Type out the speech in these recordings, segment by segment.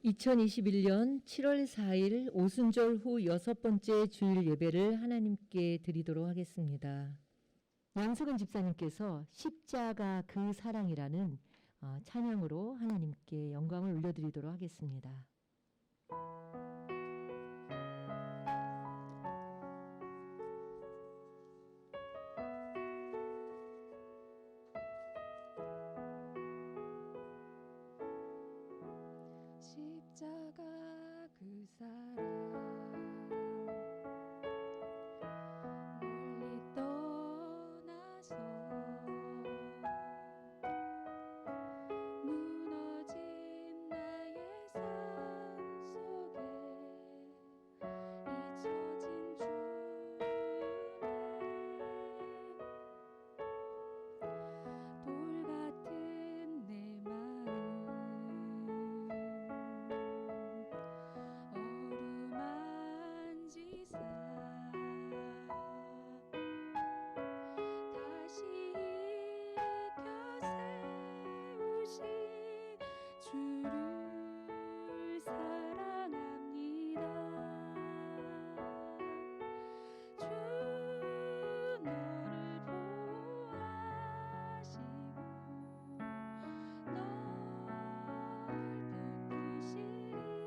2021년 7월 4일 오순절 후 6번째 주일 예배를 하나님께 드리도록 하겠습니다. 양석은 집사님께서 십자가 그 사랑이라는 찬양으로 하나님께 영광을 올려드리도록 하겠습니다. 십자가 그 사랑 멀리 떠나서 무너진 나의 삶 속에 잊혀진 주네 돌 같은 내 마음 어루만지사 다시 일으켜 세우신 주를 사랑합니다. 주 너를 보호하시고 널 붙드시리 너는 외롭고 존귀한 주님의 자녀라.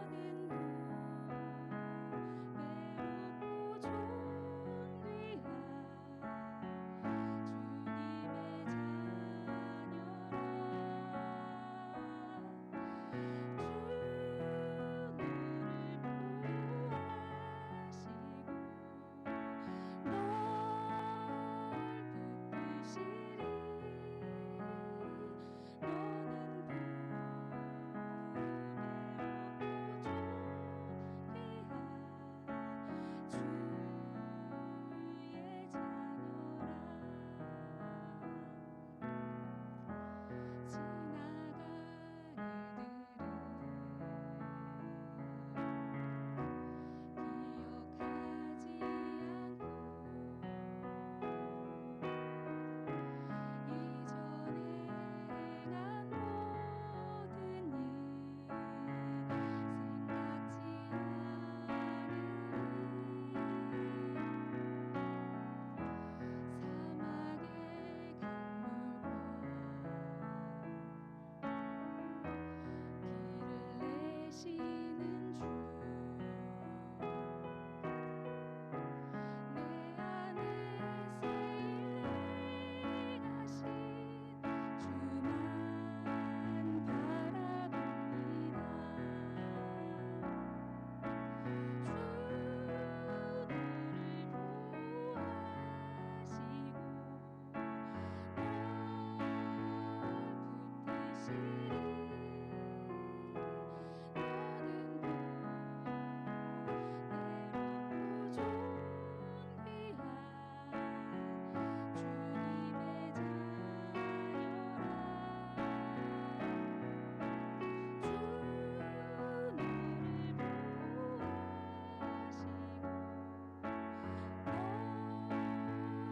주 너를 보호하시고 널 붙드시리 너는 외롭고 존귀한 주의 자녀라. 지나갈 일들은 기억하지 않고 이전에 행한 모든 일 생각지 않으리 사막의 강물과 길을 내시는 주 내 안에 새일 행하신 주만 바라봅니다. 주 너를 보호하시고 널 붙드시리 너는 외롭고 존귀한 주님의 자녀라. 주 너를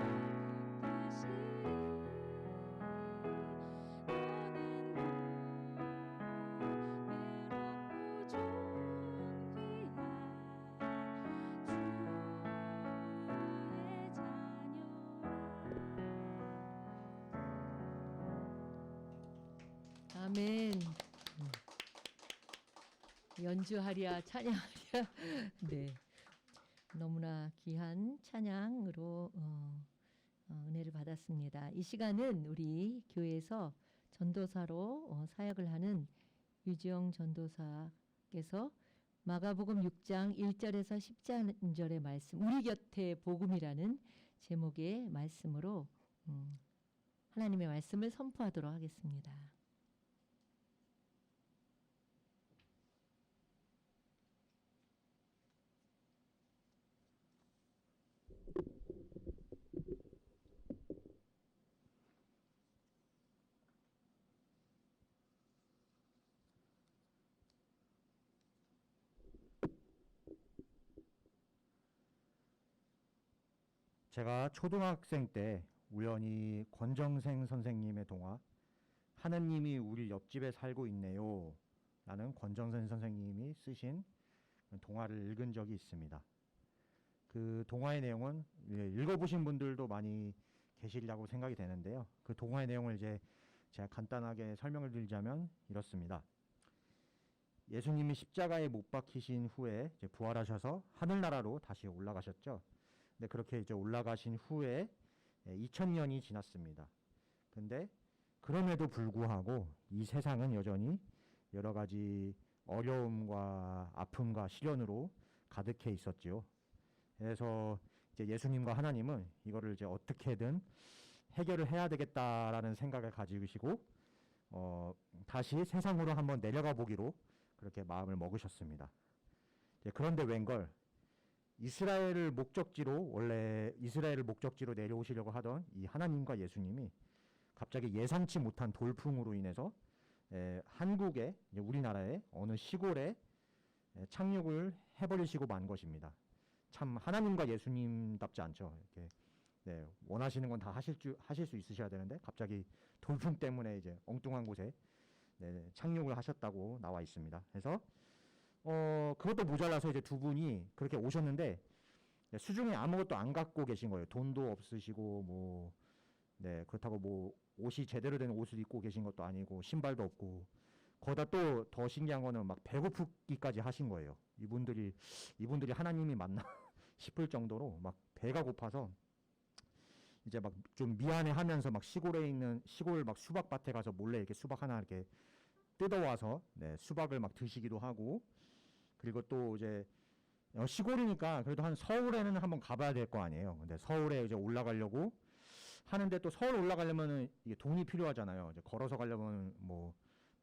보호하시고 널 붙드시리 너는 외롭고 존귀한 주의 자녀라. 아멘. 연주하랴 찬양하랴. 네, 너무나 귀한 찬양으로 은혜를 받았습니다. 이 시간은 우리 교회에서 전도사로 사역을 하는 유지영 전도사께서 마가복음 6장 1절에서 10절의 말씀, 우리 곁에 복음이라는 제목의 말씀으로 하나님의 말씀을 선포하도록 하겠습니다. 제가 초등학생 때 우연히 권정생 선생님의 동화 하느님이 우리 옆집에 살고 있네요 라는 권정선 선생님이 쓰신 동화를 읽은 적이 있습니다. 그 동화의 내용은 읽어보신 분들도 많이 계시리라고 생각이 되는데요. 그 동화의 내용을 이제 제가 간단하게 설명을 드리자면 이렇습니다. 예수님이 십자가에 못 박히신 후에 이제 부활하셔서 하늘나라로 다시 올라가셨죠. 근데 그렇게 이제 올라가신 후에 2000년이 지났습니다. 근데 그럼에도 불구하고 이 세상은 여전히 여러 가지 어려움과 아픔과 시련으로 가득해 있었지요. 그래서 이제 예수님과 하나님은 이거를 이제 어떻게든 해결을 해야 되겠다라는 생각을 가지시고 다시 세상으로 한번 내려가 보기로 그렇게 마음을 먹으셨습니다. 그런데 웬걸 원래 이스라엘을 목적지로 내려오시려고 하던 이 하나님과 예수님이 갑자기 예상치 못한 돌풍으로 인해서 한국에 우리나라의 어느 시골에 착륙을 해버리시고 만 것입니다. 참 하나님과 예수님답지 않죠. 이렇게 원하시는 건 다 하실 수 있으셔야 되는데 갑자기 돌풍 때문에 이제 엉뚱한 곳에 착륙을 하셨다고 나와 있습니다. 그래서 그것도 모자라서 이제 두 분이 그렇게 오셨는데 수중에 아무것도 안 갖고 계신 거예요. 돈도 없으시고 뭐 그렇다고 뭐 옷이 제대로 된 옷을 입고 계신 것도 아니고 신발도 없고 거기다 또 더 신기한 거는 막 배고프기까지 하신 거예요. 이분들이 하나님이 맞나 싶을 정도로 막 배가 고파서 이제 막 좀 미안해하면서 막 시골 막 수박밭에 가서 몰래 이렇게 수박 하나 이렇게 뜯어와서 수박을 막 드시기도 하고, 그리고 또 이제 시골이니까 그래도 한 서울에는 한번 가봐야 될 거 아니에요. 근데 서울에 이제 올라가려고 하는데 또 서울 올라가려면은 이게 돈이 필요하잖아요. 이제 걸어서 가려면 뭐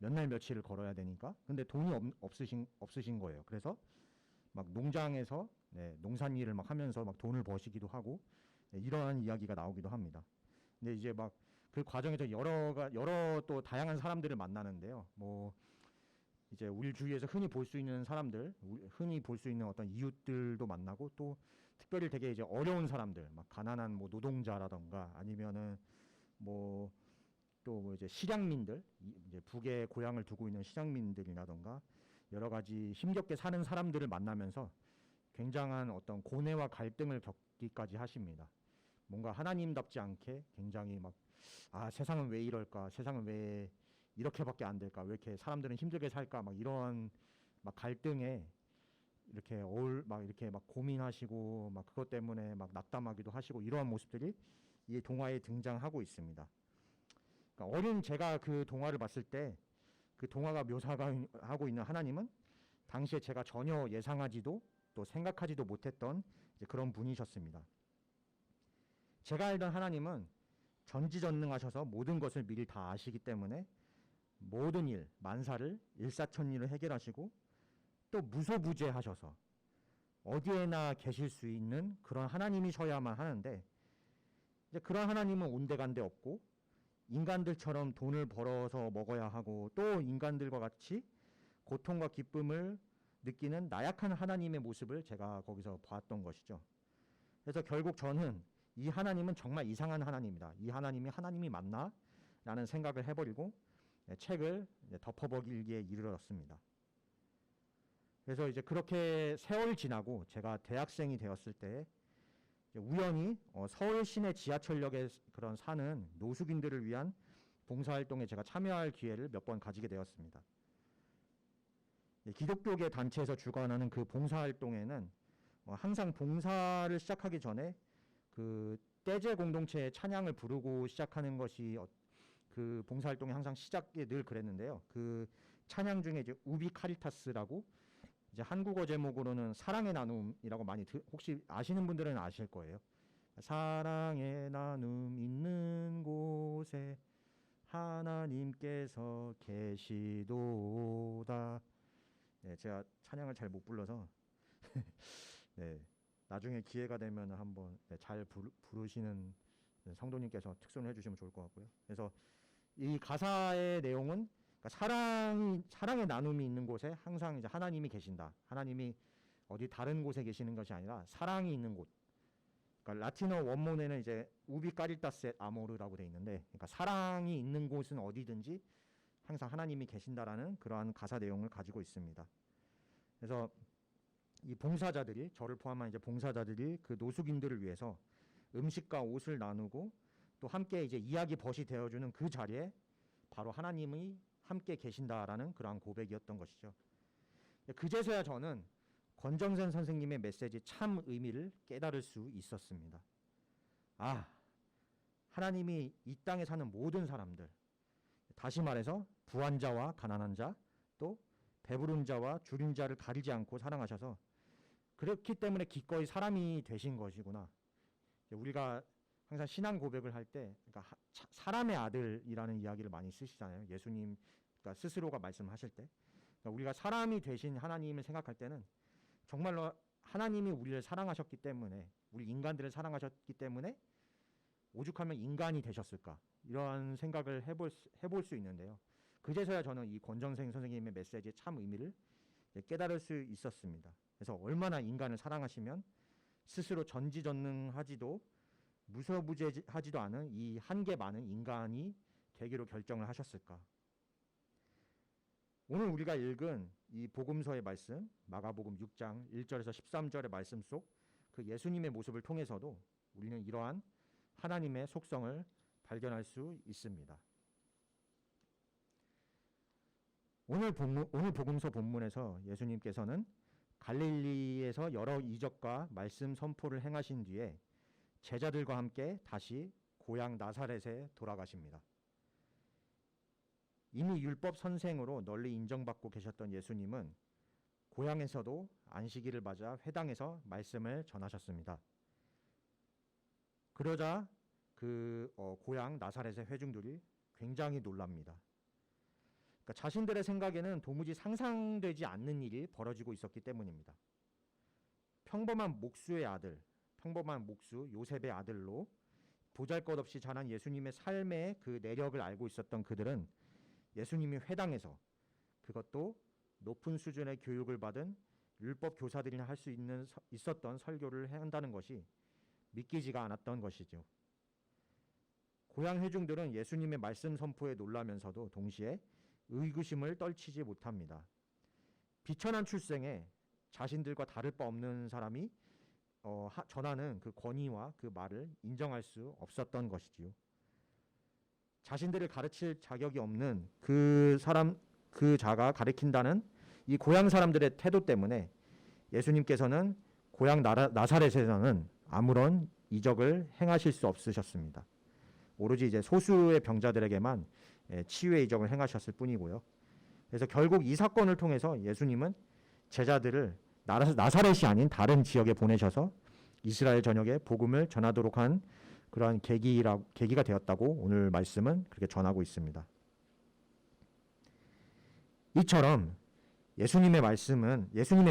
몇 날 며칠을 걸어야 되니까. 근데 돈이 없으신 거예요. 그래서 막 농장에서 농산일을 막 하면서 막 돈을 버시기도 하고 이러한 이야기가 나오기도 합니다. 근데 이제 막 그 과정에서 여러 또 다양한 사람들을 만나는데요. 뭐 이제 우리 주위에서 흔히 볼 수 있는 사람들, 흔히 볼 수 있는 어떤 이웃들도 만나고, 또 특별히 되게 이제 어려운 사람들, 막 가난한 뭐 노동자라던가 아니면은 뭐 또 뭐 이제 실향민들, 이제 북에 고향을 두고 있는 실향민들이라던가 여러 가지 힘겹게 사는 사람들을 만나면서 굉장한 어떤 고뇌와 갈등을 겪기까지 하십니다. 뭔가 하나님답지 않게 굉장히 막 세상은 왜 이럴까, 세상은 왜 이렇게밖에 안 될까, 왜 이렇게 사람들은 힘들게 살까, 막 이런 막 갈등에 이렇게 막 고민하시고 막 그것 때문에 막 낙담하기도 하시고 이러한 모습들이 이 동화에 등장하고 있습니다. 그러니까 어린 제가 그 동화를 봤을 때 그 동화가 묘사하고 있는 하나님은 당시에 제가 전혀 예상하지도 또 생각하지도 못했던 이제 그런 분이셨습니다. 제가 알던 하나님은 전지전능하셔서 모든 것을 미리 다 아시기 때문에 모든 일, 만사를 일사천리로 해결하시고 또 무소부재하셔서 어디에나 계실 수 있는 그런 하나님이셔야만 하는데, 이제 그런 하나님은 온데간데 없고 인간들처럼 돈을 벌어서 먹어야 하고 또 인간들과 같이 고통과 기쁨을 느끼는 나약한 하나님의 모습을 제가 거기서 봤던 것이죠. 그래서 결국 저는 이 하나님은 정말 이상한 하나님이다, 이 하나님이 맞나? 라는 생각을 해버리고 책을 덮어버리기에 이르렀습니다. 그래서 이제 그렇게 세월 지나고 제가 대학생이 되었을 때 우연히 서울 시내 지하철역에 그런 사는 노숙인들을 위한 봉사활동에 제가 참여할 기회를 몇 번 가지게 되었습니다. 기독교계 단체에서 주관하는 그 봉사활동에는 항상 봉사를 시작하기 전에 그 떼제 공동체의 찬양을 부르고 시작하는 것이 그 봉사활동의 항상 시작에 늘 그랬는데요. 그 찬양 중에 이제 우비 카리타스라고, 이제 한국어 제목으로는 사랑의 나눔이라고 많이 혹시 아시는 분들은 아실 거예요. 사랑의 나눔 있는 곳에 하나님께서 계시도다. 제가 찬양을 잘 못 불러서 나중에 기회가 되면 한번 잘 부르시는 성도님께서 특선을 해주시면 좋을 것 같고요. 그래서 이 가사의 내용은 그러니까 사랑의 나눔이 있는 곳에 항상 이제 하나님이 계신다. 하나님이 어디 다른 곳에 계시는 것이 아니라 사랑이 있는 곳. 그러니까 라틴어 원문에는 이제 우비 까리타스 아모르라고 돼 있는데, 그러니까 사랑이 있는 곳은 어디든지 항상 하나님이 계신다라는 그러한 가사 내용을 가지고 있습니다. 그래서 이 봉사자들이, 저를 포함한 이제 봉사자들이 그 노숙인들을 위해서 음식과 옷을 나누고 또 함께 이제 이야기 벗이 되어주는 그 자리에 바로 하나님이 함께 계신다라는 그러한 고백이었던 것이죠. 그제서야 저는 권정선 선생님의 메시지 참 의미를 깨달을 수 있었습니다. 아, 하나님이 이 땅에 사는 모든 사람들, 다시 말해서 부한 자와 가난한 자, 또 배부른 자와 줄인 자를 가리지 않고 사랑하셔서 그렇기 때문에 기꺼이 사람이 되신 것이구나. 우리가 항상 신앙 고백을 할 때 그러니까 사람의 아들이라는 이야기를 많이 쓰시잖아요. 예수님 그러니까 스스로가 말씀하실 때 그러니까 우리가 사람이 되신 하나님을 생각할 때는 정말로 하나님이 우리를 사랑하셨기 때문에, 우리 인간들을 사랑하셨기 때문에 오죽하면 인간이 되셨을까, 이런 생각을 해볼 수 있는데요. 그제서야 저는 이 권정생 선생님의 메시지의 참 의미를 깨달을 수 있었습니다. 그래서 얼마나 인간을 사랑하시면 스스로 전지전능하지도 무소부재하지도 않은 이 한계 많은 인간이 되기로 결정을 하셨을까. 오늘 우리가 읽은 이 복음서의 말씀, 마가복음 6장 1절에서 13절의 말씀 속 그 예수님의 모습을 통해서도 우리는 이러한 하나님의 속성을 발견할 수 있습니다. 오늘 복음서 본문에서 예수님께서는 갈릴리에서 여러 이적과 말씀 선포를 행하신 뒤에 제자들과 함께 다시 고향 나사렛에 돌아가십니다. 이미 율법 선생으로 널리 인정받고 계셨던 예수님은 고향에서도 안식일을 맞아 회당에서 말씀을 전하셨습니다. 그러자 그 고향 나사렛의 회중들이 굉장히 놀랍니다. 그러니까 자신들의 생각에는 도무지 상상되지 않는 일이 벌어지고 있었기 때문입니다. 평범한 목수의 아들, 평범한 목수 요셉의 아들로 보잘것없이 자란 예수님의 삶의 그 내력을 알고 있었던 그들은 예수님이 회당에서, 그것도 높은 수준의 교육을 받은 율법 교사들이나 할 수 있었던 설교를 한다는 것이 믿기지가 않았던 것이죠. 고향 회중들은 예수님의 말씀 선포에 놀라면서도 동시에 의구심을 떨치지 못합니다. 비천한 출생에 자신들과 다를 바 없는 사람이 전하는 그 권위와 그 말을 인정할 수 없었던 것이지요. 자신들을 가르칠 자격이 없는 그 자가 가르친다는 이 고향 사람들의 태도 때문에 예수님께서는 고향 나사렛에서는 아무런 이적을 행하실 수 없으셨습니다. 오로지 이제 소수의 병자들에게만 치유의 이적을 행하셨을 뿐이고요. 그래서 결국 이 사건을 통해서 예수님은 제자들을 나사렛이 아닌 다른 지역에 보내셔서 이스라엘 전역에 복음을 전하도록 한 그러한 계기가 되었다고 오늘 말씀은 그렇게 전하고 있습니다. 이처럼 예수님의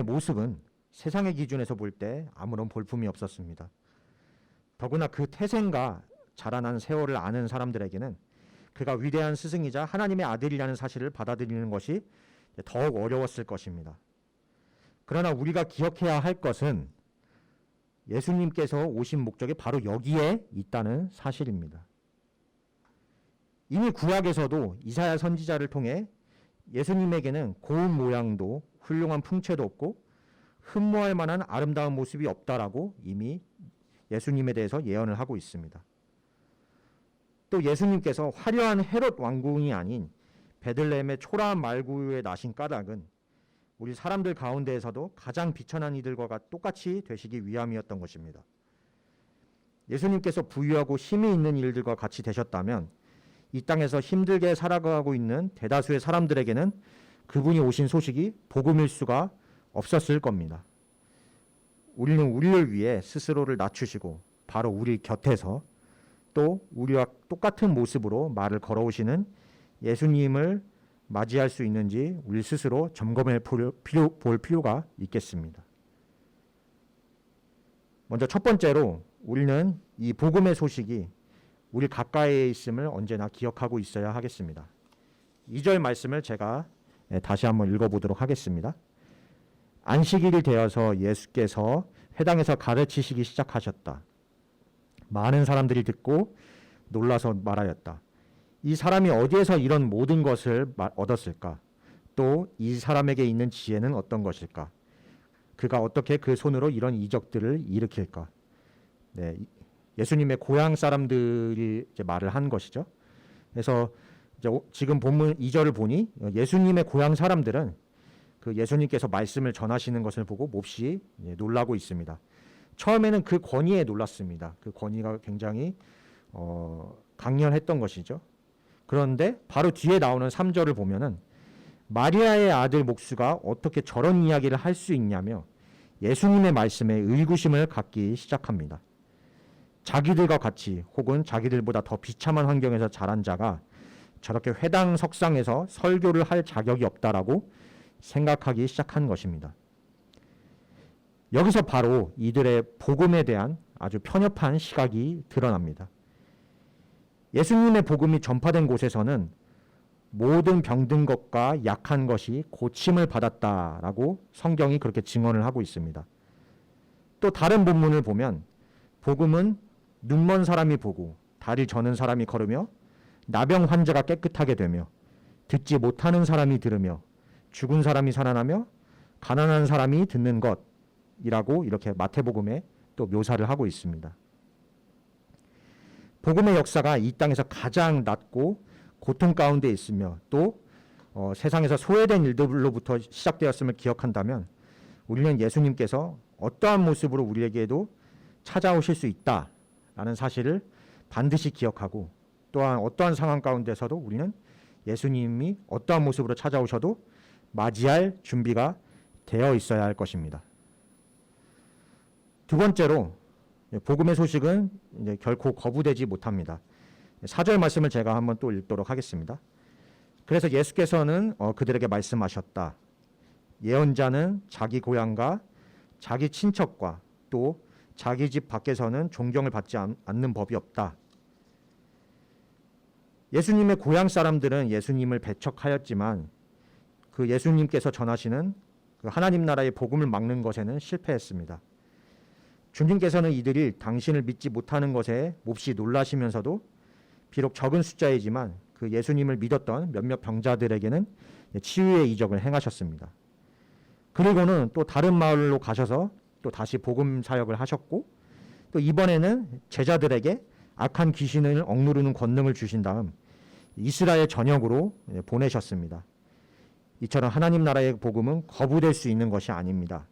모습은 세상의 기준에서 볼 때 아무런 볼품이 없었습니다. 더구나 그 태생과 자라난 세월을 아는 사람들에게는 그가 위대한 스승이자 하나님의 아들이라는 사실을 받아들이는 것이 더욱 어려웠을 것입니다. 그러나 우리가 기억해야 할 것은 예수님께서 오신 목적이 바로 여기에 있다는 사실입니다. 이미 구약에서도 이사야 선지자를 통해 예수님에게는 고운 모양도 훌륭한 풍채도 없고 흠모할 만한 아름다운 모습이 없다라고 이미 예수님에 대해서 예언을 하고 있습니다. 또 예수님께서 화려한 헤롯 왕궁이 아닌 베들레헴의 초라한 말구유에 나신 까닭은 우리 사람들 가운데에서도 가장 비천한 이들과 똑같이 되시기 위함이었던 것입니다. 예수님께서 부유하고 힘이 있는 일들과 같이 되셨다면 이 땅에서 힘들게 살아가고 있는 대다수의 사람들에게는 그분이 오신 소식이 복음일 수가 없었을 겁니다. 우리는 우리를 위해 스스로를 낮추시고 바로 우리 곁에서 또 우리와 똑같은 모습으로 말을 걸어오시는 예수님을 맞이할 수 있는지 우리 스스로 점검해 볼 필요가 있겠습니다. 먼저 첫 번째로 우리는 이 복음의 소식이 우리 가까이에 있음을 언제나 기억하고 있어야 하겠습니다. 2절 말씀을 제가 다시 한번 읽어보도록 하겠습니다. 안식일이 되어서 예수께서 회당에서 가르치시기 시작하셨다. 많은 사람들이 듣고 놀라서 말하였다. 이 사람이 어디에서 이런 모든 것을 얻었을까? 또 이 사람에게 있는 지혜는 어떤 것일까? 그가 어떻게 그 손으로 이런 이적들을 일으킬까? 네, 예수님의 고향 사람들이 이제 말을 한 것이죠. 그래서 이제 지금 본문 2절을 보니 예수님의 고향 사람들은 그 예수님께서 말씀을 전하시는 것을 보고 몹시 놀라고 있습니다. 처음에는 그 권위에 놀랐습니다. 그 권위가 굉장히 강렬했던 것이죠. 그런데 바로 뒤에 나오는 3절을 보면은 마리아의 아들 목수가 어떻게 저런 이야기를 할 수 있냐며 예수님의 말씀에 의구심을 갖기 시작합니다. 자기들과 같이 혹은 자기들보다 더 비참한 환경에서 자란 자가 저렇게 회당 석상에서 설교를 할 자격이 없다라고 생각하기 시작한 것입니다. 여기서 바로 이들의 복음에 대한 아주 편협한 시각이 드러납니다. 예수님의 복음이 전파된 곳에서는 모든 병든 것과 약한 것이 고침을 받았다라고 성경이 그렇게 증언을 하고 있습니다. 또 다른 본문을 보면 복음은 눈먼 사람이 보고 다리 저는 사람이 걸으며 나병 환자가 깨끗하게 되며 듣지 못하는 사람이 들으며 죽은 사람이 살아나며 가난한 사람이 듣는 것이라고 이렇게 마태복음에 또 묘사를 하고 있습니다. 복음의 역사가 이 땅에서 가장 낮고 고통 가운데 있으며 또 세상에서 소외된 일들로부터 시작되었음을 기억한다면 우리는 예수님께서 어떠한 모습으로 우리에게도 찾아오실 수 있다라는 사실을 반드시 기억하고 또한 어떠한 상황 가운데서도 우리는 예수님이 어떠한 모습으로 찾아오셔도 맞이할 준비가 되어 있어야 할 것입니다. 두 번째로 복음의 소식은 이제 결코 거부되지 못합니다. 4절 말씀을 제가 한번 또 읽도록 하겠습니다. 그래서 예수께서는 그들에게 말씀하셨다. 예언자는 자기 고향과 자기 친척과 또 자기 집 밖에서는 존경을 받지 않는 법이 없다. 예수님의 고향 사람들은 예수님을 배척하였지만 그 예수님께서 전하시는 그 하나님 나라의 복음을 막는 것에는 실패했습니다. 주님께서는 이들이 당신을 믿지 못하는 것에 몹시 놀라시면서도 비록 적은 숫자이지만 그 예수님을 믿었던 몇몇 병자들에게는 치유의 이적을 행하셨습니다. 그리고는 또 다른 마을로 가셔서 또 다시 복음 사역을 하셨고 또 이번에는 제자들에게 악한 귀신을 억누르는 권능을 주신 다음 이스라엘 전역으로 보내셨습니다. 이처럼 하나님 나라의 복음은 거부될 수 있는 것이 아닙니다.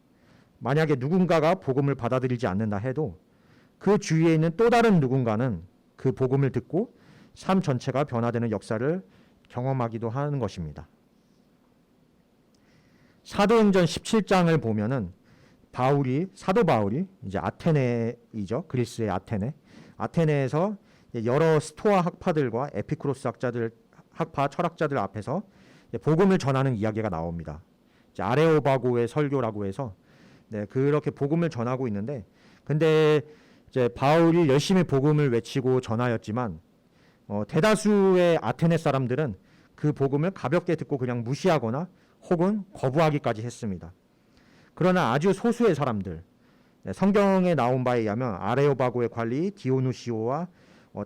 만약에 누군가가 복음을 받아들이지 않는다 해도 그 주위에 있는 또 다른 누군가는 그 복음을 듣고 삶 전체가 변화되는 역사를 경험하기도 하는 것입니다. 사도행전 17장을 보면은 사도 바울이 이제 아테네이죠. 그리스의 아테네에서 여러 스토아 학파들과 에피쿠로스 학파 철학자들 앞에서 복음을 전하는 이야기가 나옵니다. 이제 아레오바고의 설교라고 해서 그렇게 복음을 전하고 있는데, 근데 이제 바울이 열심히 복음을 외치고 전하였지만 대다수의 아테네 사람들은 그 복음을 가볍게 듣고 그냥 무시하거나 혹은 거부하기까지 했습니다. 그러나 아주 소수의 사람들, 성경에 나온 바에 의하면 아레오바고의 관리 디오누시오와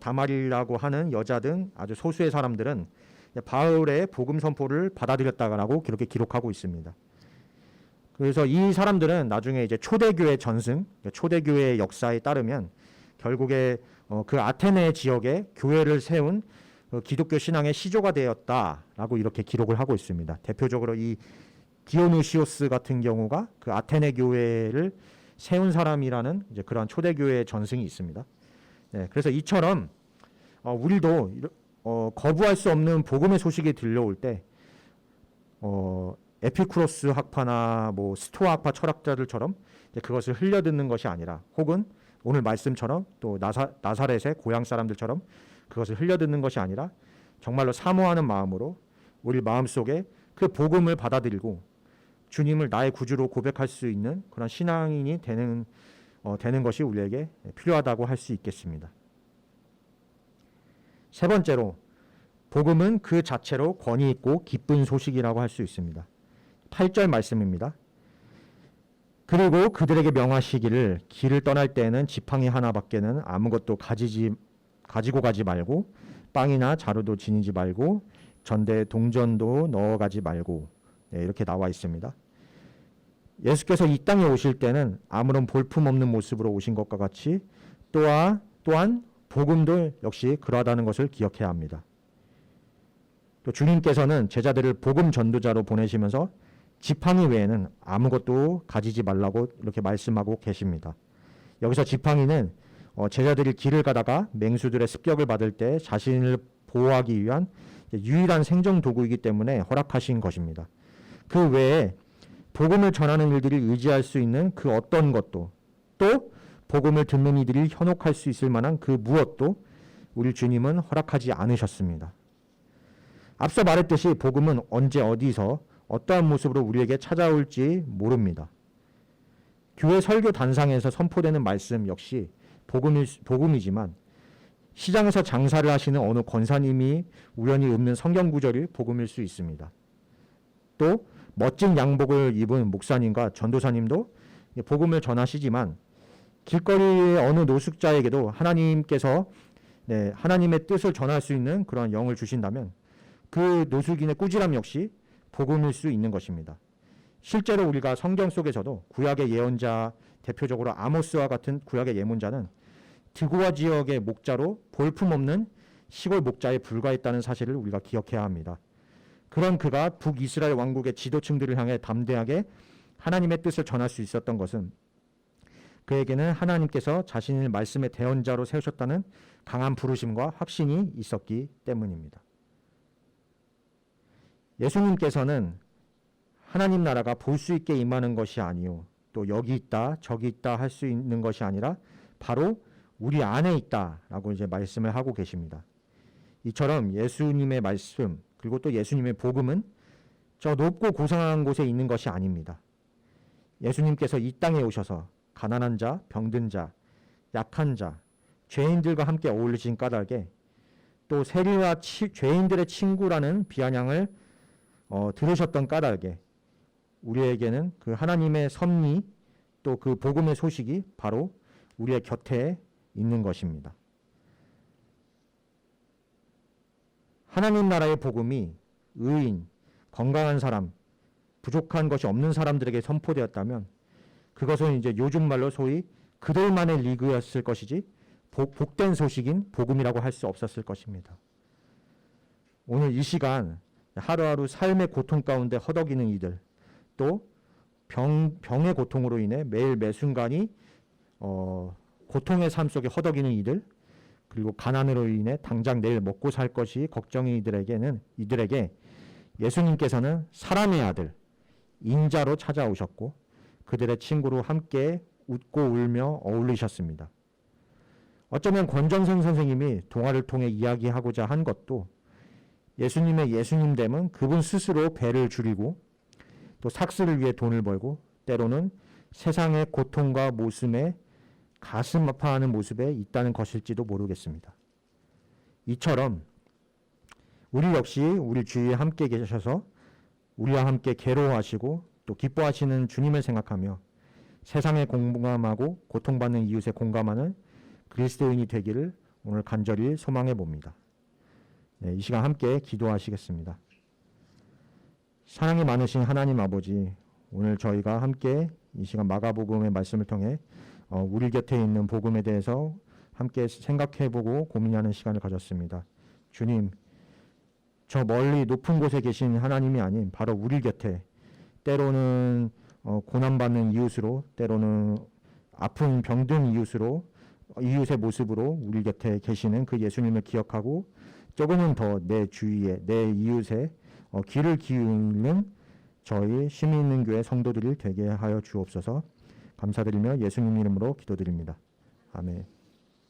다마리라고 하는 여자 등 아주 소수의 사람들은 바울의 복음 선포를 받아들였다고 그렇게 기록하고 있습니다. 그래서 이 사람들은 나중에 이제 초대교회 전승, 초대교회의 역사에 따르면 결국에 그 아테네 지역에 교회를 세운 기독교 신앙의 시조가 되었다라고 이렇게 기록을 하고 있습니다. 대표적으로 이 디오누시오스 같은 경우가 그 아테네 교회를 세운 사람이라는 이제 그러한 초대교회의 전승이 있습니다. 그래서 이처럼 우리도 거부할 수 없는 복음의 소식이 들려올 때 에피쿠로스 학파나 뭐 스토아 학파 철학자들처럼 그것을 흘려듣는 것이 아니라, 혹은 오늘 말씀처럼 또 나사렛의 고향 사람들처럼 그것을 흘려듣는 것이 아니라 정말로 사모하는 마음으로 우리 마음속에 그 복음을 받아들이고 주님을 나의 구주로 고백할 수 있는 그런 신앙인이 되는 것이 우리에게 필요하다고 할 수 있겠습니다. 세 번째로, 복음은 그 자체로 권위 있고 기쁜 소식이라고 할 수 있습니다. 8절 말씀입니다. 그리고 그들에게 명하시기를 길을 떠날 때에는 지팡이 하나밖에는 아무것도 가지고 가지 말고 빵이나 자루도 지니지 말고 전대에 동전도 넣어가지 말고 이렇게 나와 있습니다. 예수께서 이 땅에 오실 때는 아무런 볼품없는 모습으로 오신 것과 같이 또한 복음도 역시 그러하다는 것을 기억해야 합니다. 또 주님께서는 제자들을 복음 전도자로 보내시면서 지팡이 외에는 아무것도 가지지 말라고 이렇게 말씀하고 계십니다. 여기서 지팡이는 제자들이 길을 가다가 맹수들의 습격을 받을 때 자신을 보호하기 위한 유일한 생존 도구이기 때문에 허락하신 것입니다. 그 외에 복음을 전하는 일들이 의지할 수 있는 그 어떤 것도, 또 복음을 듣는 이들이 현혹할 수 있을 만한 그 무엇도 우리 주님은 허락하지 않으셨습니다. 앞서 말했듯이 복음은 언제 어디서 어떠한 모습으로 우리에게 찾아올지 모릅니다. 교회 설교 단상에서 선포되는 말씀 역시 복음이지만 시장에서 장사를 하시는 어느 권사님이 우연히 읊는 성경 구절이 복음일 수 있습니다. 또 멋진 양복을 입은 목사님과 전도사님도 복음을 전하시지만 길거리의 어느 노숙자에게도 하나님께서 하나님의 뜻을 전할 수 있는 그런 영을 주신다면 그 노숙인의 꾸지람 역시 복음일 수 있는 것입니다. 실제로 우리가 성경 속에서도 구약의 예언자, 대표적으로 아모스와 같은 구약의 예문자는 드고아 지역의 목자로 볼품없는 시골 목자에 불과했다는 사실을 우리가 기억해야 합니다. 그런 그가 북이스라엘 왕국의 지도층들을 향해 담대하게 하나님의 뜻을 전할 수 있었던 것은 그에게는 하나님께서 자신의 말씀의 대언자로 세우셨다는 강한 부르심과 확신이 있었기 때문입니다. 예수님께서는 하나님 나라가 볼 수 있게 임하는 것이 아니요 또 여기 있다 저기 있다 할 수 있는 것이 아니라 바로 우리 안에 있다라고 이제 말씀을 하고 계십니다. 이처럼 예수님의 말씀 그리고 또 예수님의 복음은 저 높고 고상한 곳에 있는 것이 아닙니다. 예수님께서 이 땅에 오셔서 가난한 자, 병든 자, 약한 자, 죄인들과 함께 어울리신 까닭에 또 세리와 죄인들의 친구라는 비아냥을 들으셨던 까닭에 우리에게는 그 하나님의 섭리 또 그 복음의 소식이 바로 우리의 곁에 있는 것입니다. 하나님 나라의 복음이 의인, 건강한 사람, 부족한 것이 없는 사람들에게 선포되었다면 그것은 이제 요즘 말로 소위 그들만의 리그였을 것이지 복된 소식인 복음이라고 할 수 없었을 것입니다. 오늘 이 시간 하루하루 삶의 고통 가운데 허덕이는 이들 또 병의 고통으로 인해 매일 매순간이 고통의 삶 속에 허덕이는 이들 그리고 가난으로 인해 당장 내일 먹고 살 것이 걱정인 이들에게 예수님께서는 사람의 아들 인자로 찾아오셨고 그들의 친구로 함께 웃고 울며 어울리셨습니다. 어쩌면 권정선 선생님이 동화를 통해 이야기하고자 한 것도 예수님의 예수님됨은 그분 스스로 배를 줄이고 또 삭스를 위해 돈을 벌고 때로는 세상의 고통과 모습에 가슴 아파하는 모습에 있다는 것일지도 모르겠습니다. 이처럼 우리 역시 우리 주위에 함께 계셔서 우리와 함께 괴로워하시고 또 기뻐하시는 주님을 생각하며 세상에 공감하고 고통받는 이웃에 공감하는 그리스도인이 되기를 오늘 간절히 소망해 봅니다. 네, 이 시간 함께 기도하시겠습니다. 사랑이 많으신 하나님 아버지, 오늘 저희가 함께 이 시간 마가복음의 말씀을 통해 우리 곁에 있는 복음에 대해서 함께 생각해보고 고민하는 시간을 가졌습니다. 주님, 저 멀리 높은 곳에 계신 하나님이 아닌 바로 우리 곁에 때로는 고난받는 이웃으로 때로는 아픈 병든 이웃으로 이웃의 모습으로 우리 곁에 계시는 그 예수님을 기억하고 조금은 더 내 주위에 내 이웃에 귀를 기울이는 저희 힘이 있는 교회 성도들이 되게 하여 주옵소서. 감사드리며 예수님 이름으로 기도드립니다. 아멘.